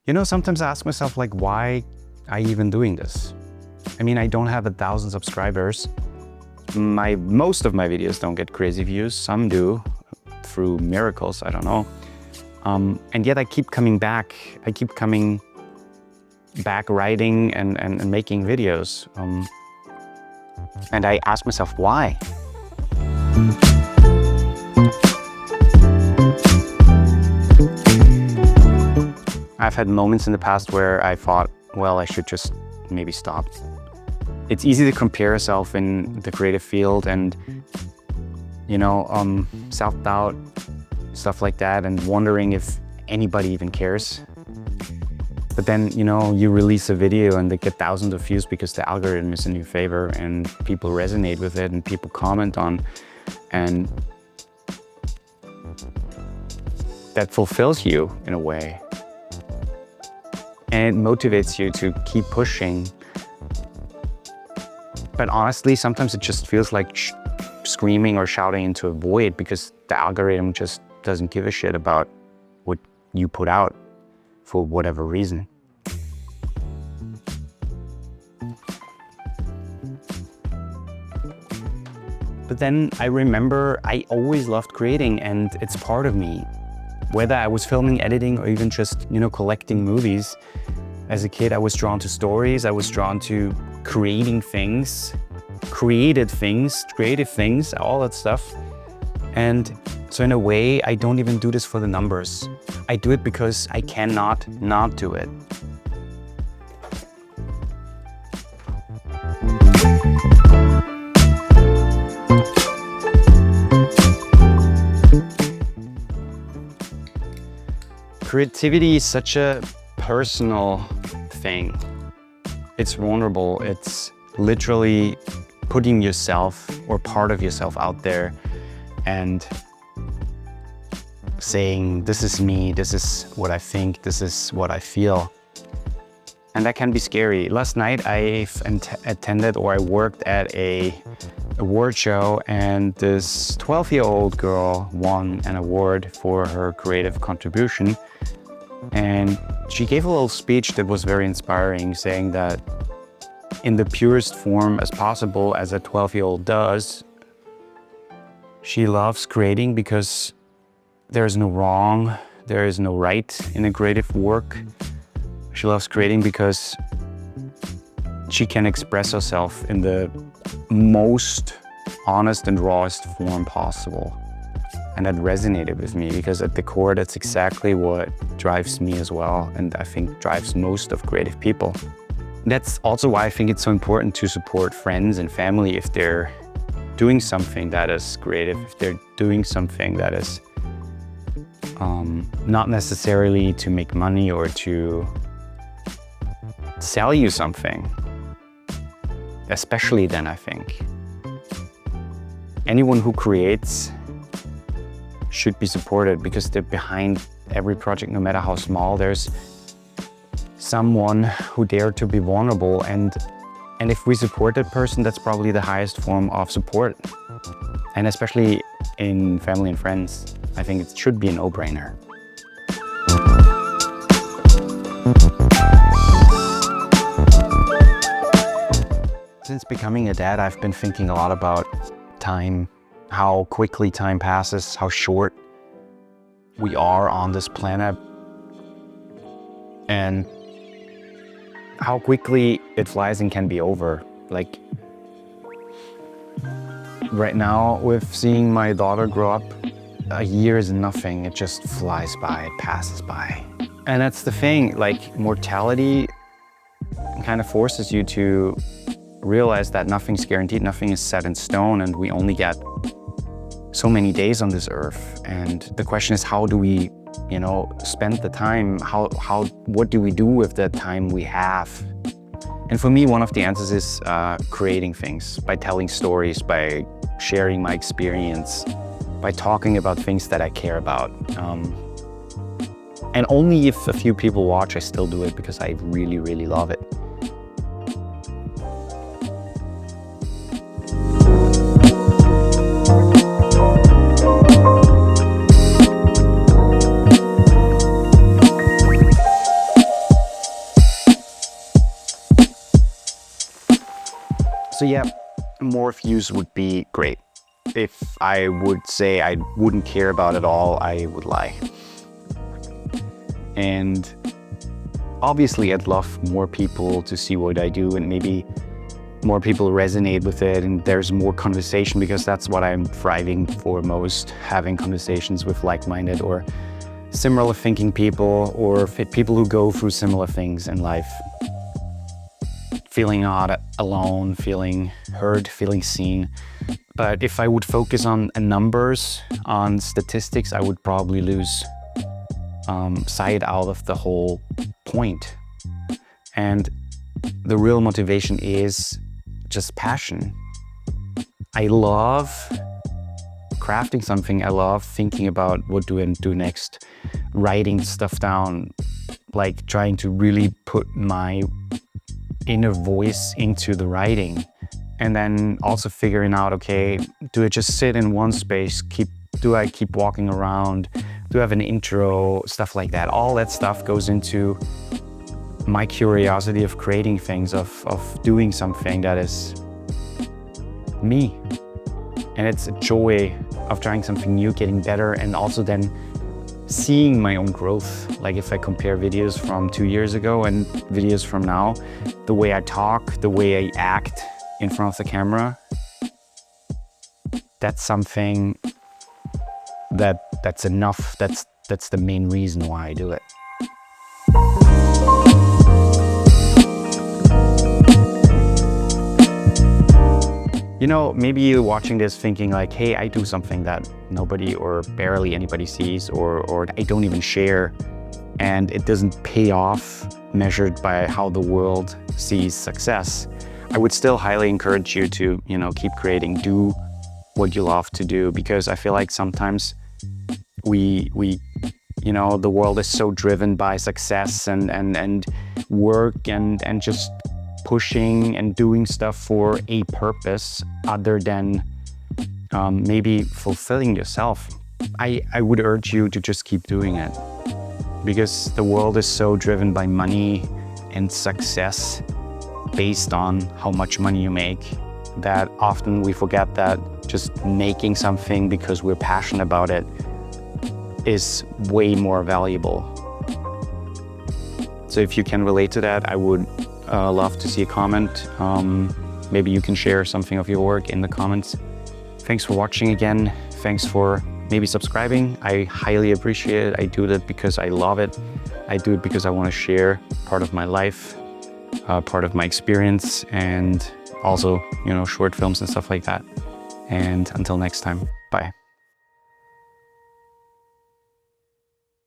Sometimes I ask myself, like, why I even doing this? I mean, I don't have 1,000 subscribers. Most of my videos don't get crazy views. Some do, through miracles, I don't know. And yet I keep coming back. I keep coming back writing and making videos. And I ask myself, why? I've had moments in the past where I thought, well, I should just maybe stop. It's easy to compare yourself in the creative field and, self-doubt, stuff like that, and wondering if anybody even cares. But then, you release a video and they get thousands of views because the algorithm is in your favor and people resonate with it and people comment on, and that fulfills you in a way. And it motivates you to keep pushing. But honestly, sometimes it just feels like screaming or shouting into a void because the algorithm just doesn't give a shit about what you put out for whatever reason. But then I remember I always loved creating and it's part of me. Whether I was filming, editing, or even just, collecting movies. As a kid, I was drawn to stories. I was drawn to creating things, creative things, all that stuff. And so in a way, I don't even do this for the numbers. I do it because I cannot not do it. Creativity is such a personal thing. It's vulnerable. It's literally putting yourself or part of yourself out there and saying, this is me, this is what I think, this is what I feel. And that can be scary. Last night I attended or I worked at a award show and this 12-year-old girl won an award for her creative contribution. And she gave a little speech that was very inspiring, saying that in the purest form as possible, as a 12-year-old does, she loves creating because there is no wrong, there is no right in a creative work. She loves creating because she can express herself in the most honest and rawest form possible. And that resonated with me because at the core, that's exactly what drives me as well. And I think drives most of creative people. That's also why I think it's so important to support friends and family if they're doing something that is creative, if they're doing something that is not necessarily to make money or to sell you something. Especially then, I think. Anyone who creates should be supported because they're behind every project, no matter how small. There's someone who dared to be vulnerable, and if we support that person, that's probably the highest form of support. And especially in family and friends, I think it should be a no-brainer. Since becoming a dad, I've been thinking a lot about time, how quickly time passes, how short we are on this planet, and how quickly it flies and can be over. Like right now, with seeing my daughter grow up, a year is nothing. It just flies by, it passes by. And that's the thing, like mortality kind of forces you to realize that nothing's guaranteed, nothing is set in stone, and we only get so many days on this earth. And the question is, how do we, spend the time? What do we do with the time we have? And for me, one of the answers is creating things, by telling stories, by sharing my experience, by talking about things that I care about. And only if a few people watch, I still do it because I really, really love it. So yeah, more views would be great. If I would say I wouldn't care about it all, I would lie. And obviously I'd love more people to see what I do, and maybe more people resonate with it and there's more conversation, because that's what I'm thriving for most, having conversations with like-minded or similar thinking people, or people who go through similar things in life. Feeling not alone, feeling heard, feeling seen. But if I would focus on numbers, on statistics, I would probably lose sight out of the whole point. And the real motivation is just passion. I love crafting something. I love thinking about what do I do next, writing stuff down, like trying to really put my inner voice into the writing. And then also figuring out, okay, do I just sit in one space? Do I keep walking around? Do I have an intro? Stuff like that. All that stuff goes into my curiosity of creating things, of doing something that is me. And it's a joy of trying something new, getting better, and also then seeing my own growth. Like if I compare videos from 2 years ago and videos from now, the way I talk, the way I act in front of the camera, that's something that's enough. That's the main reason why I do it. You know, maybe you're watching this thinking like, hey, I do something that nobody or barely anybody sees, or I don't even share, and it doesn't pay off measured by how the world sees success. I would still highly encourage you to, keep creating, do what you love to do, because I feel like sometimes the world is so driven by success and work and just pushing and doing stuff for a purpose other than maybe fulfilling yourself. I would urge you to just keep doing it, because the world is so driven by money and success based on how much money you make, that often we forget that just making something because we're passionate about it is way more valuable. So if you can relate to that, I would love to see a comment. Maybe you can share something of your work in the comments. Thanks for watching again. Thanks for maybe subscribing. I highly appreciate it. I do that because I love it. I do it because I want to share part of my life, part of my experience, and also, short films and stuff like that. And until next time, bye.